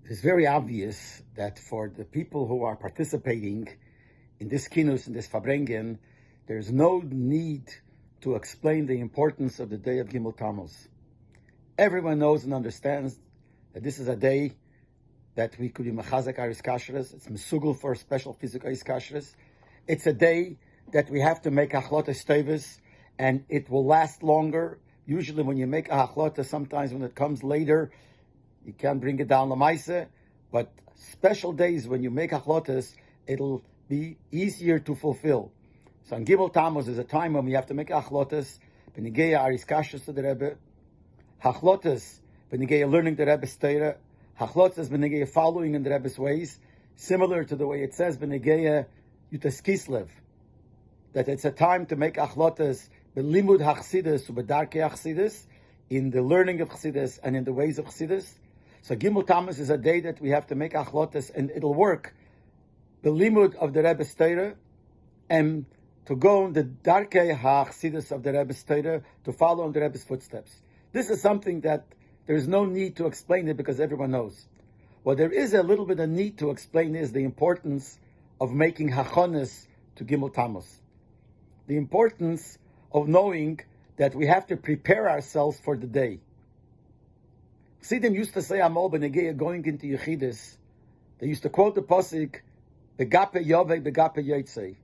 It's very obvious that for the people who are participating in this kinus, in this Fabrengen, there's no need to explain the importance of the day of Gimmel Tammuz. Everyone knows and understands that this is a day that we could be mechazek our Hiskashrus. It's mesugel for special physical Hiskashrus. It's a day that we have to make achlotas tevis, and it will last longer. Usually when you make a achlota, sometimes when it comes later, you can't bring it down lamaise, but special days when you make achlotas, it'll be easier to fulfill. So on Gimmel Tammuz is a time when we have to make achlotas, b'negeya our Hiskashrus to the Rebbe, hachlotas b'negeya learning the Rebbe's Torah, hachlotas b'negeya following in the Rebbe's ways, similar to the way it says b'negeya Yutas Kislev, that it's a time to make achlotas b'limud hachsidus u'b'darkei hachsidus, in the learning of chassidus and in the ways of chassidus. So Gimmel Tammuz is a day that we have to make achlotas, and it'll work the limud of the Rebbe's Torah, and to go in the darkei hachsidus of the Rebbe's Torah, to follow in the Rebbe's footsteps. This is something that there's no need to explain it because everyone knows. What there is a little bit of need to explain is the importance of making hachanas to Gimmel Tammuz. The importance of knowing that we have to prepare ourselves for the day. Chassidim used to say, Amol b'negeya, going into Yechidus, they used to quote the pasuk, Begape Yovei, Begape Yotzei,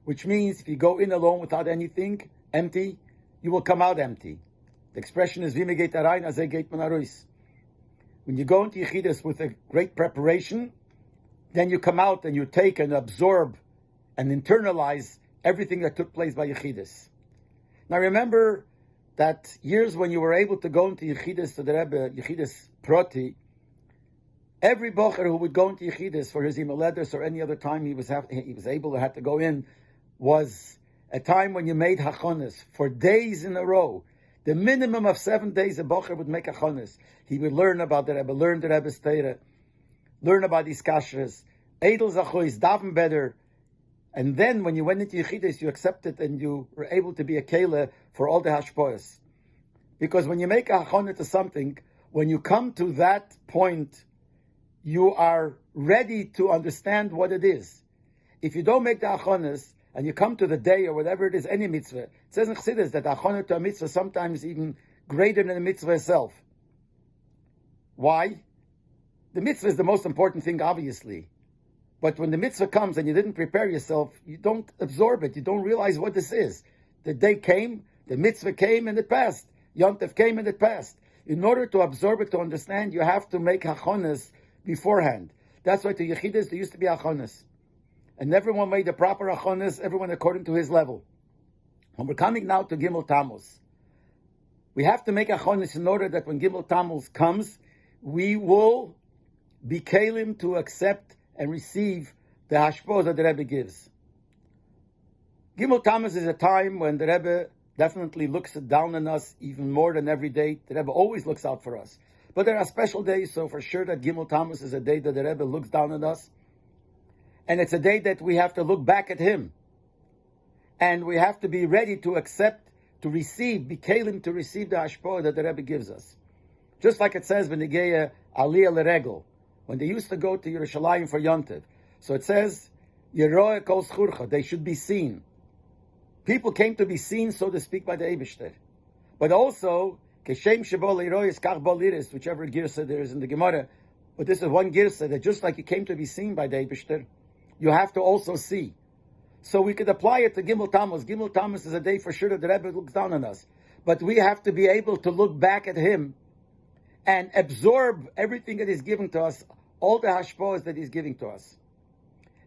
which means if you go in alone without anything, empty, you will come out empty. The expression is, Vime geit arayin, azeh geit man aruis. When you go into Yechidus with a great preparation, then you come out and you take and absorb and internalize everything that took place by Yechidus. Now remember that years when you were able to go into Yechidus to the Rebbe, Yechidus Proti, every Bochur who would go into Yechidus for his Imeledus or any other time he was able to have to go in, was a time when you made Hachanas for days in a row. The minimum of 7 days a Bochur would make Hachanas. He would learn about the Rebbe, learn the Rebbe's Torah, learn about Hiskashrus, Edel Zachois, daven better. And then when you went into Yechidus, you accepted and you were able to be a kele for all the hashpoas. Because when you make a hachana to something, when you come to that point, you are ready to understand what it is. If you don't make the hachanas, and you come to the day or whatever it is, any mitzvah, it says in Chassidus that the hachana to a mitzvah is sometimes even greater than the mitzvah itself. Why? The mitzvah is the most important thing, obviously. But when the mitzvah comes and you didn't prepare yourself, you don't absorb it. You don't realize what this is. The day came, the mitzvah came, and it passed. Yontev came and it passed. In order to absorb it, to understand, you have to make hachanas beforehand. That's why to Yechidus there used to be hachanas. And everyone made the proper hachanas, everyone according to his level. When we're coming now to Gimmel Tammuz, we have to make hachanas in order that when Gimmel Tammuz comes, we will be kalim to accept and receive the hashpos that the Rebbe gives. Gimmel Tammuz is a time when the Rebbe definitely looks down on us even more than every day. The Rebbe always looks out for us. But there are special days, so for sure that Gimmel Tammuz is a day that the Rebbe looks down on us. And it's a day that we have to look back at him. And we have to be ready to accept, to receive, be kalim to receive the hashpos that the Rebbe gives us. Just like it says, V'negeya aliyah l'regel, when they used to go to Yerushalayim for Yontev. So it says, Yeroe kol schurcha, they should be seen. People came to be seen, so to speak, by the Eibishter. But also, Keshem shebo leiroyes kach bo liris, whichever girsa there is in the Gemara. But this is one girsa that just like you came to be seen by the Eibishter, you have to also see. So we could apply it to Gimmel Tammuz. Gimmel Tammuz is a day for sure that the Rebbe looks down on us. But we have to be able to look back at him and absorb everything that he's giving to us, all the hashpos that he's giving to us.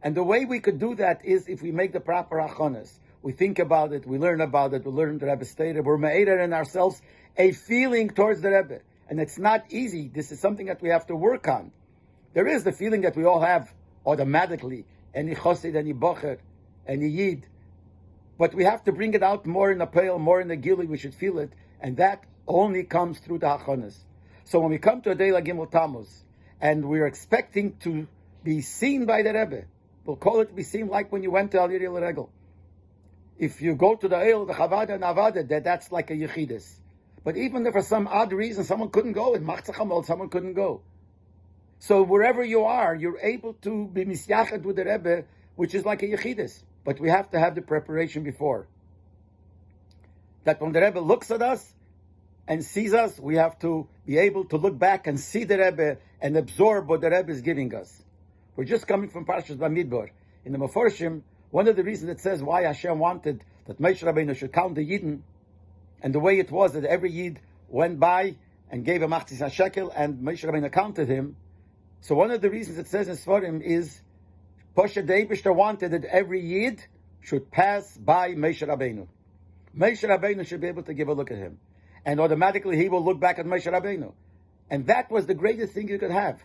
And the way we could do that is if we make the proper hachanas. We think about it, we learn about it, we learn the Rebbe's Torah, we're me'eder in ourselves a feeling towards the Rebbe. And it's not easy. This is something that we have to work on. There is the feeling that we all have automatically, any chosid, any bocher, any yid. But we have to bring it out more in the pale, more in the gili, we should feel it. And that only comes through the hachanas. So when we come to a day like Gimmel Tammuz, and we're expecting to be seen by the Rebbe, we'll call it to be seen like when you went to Al Yiri L'Regel. If you go to the Eil, the Chavada and Avada, that's like a Yechidus. But even if for some odd reason someone couldn't go, in Machzachamol someone couldn't go. So wherever you are, you're able to be misyached with the Rebbe, which is like a yechidus. But we have to have the preparation before. That when the Rebbe looks at us and sees us, we have to be able to look back and see the Rebbe and absorb what the Rebbe is giving us. We're just coming from Parashas Bamidbar. In the Meforshim, one of the reasons it says why Hashem wanted that Moshe Rabbeinu should count the Yidden, and the way it was that every Yid went by and gave a machzis shekel, and Moshe Rabbeinu counted him. So one of the reasons it says in Sfarim is Poshe the Eibishter wanted that every Yid should pass by Moshe Rabbeinu. Moshe Rabbeinu should be able to give a look at him. And automatically he will look back at Moshe Rabbeinu. And that was the greatest thing you could have.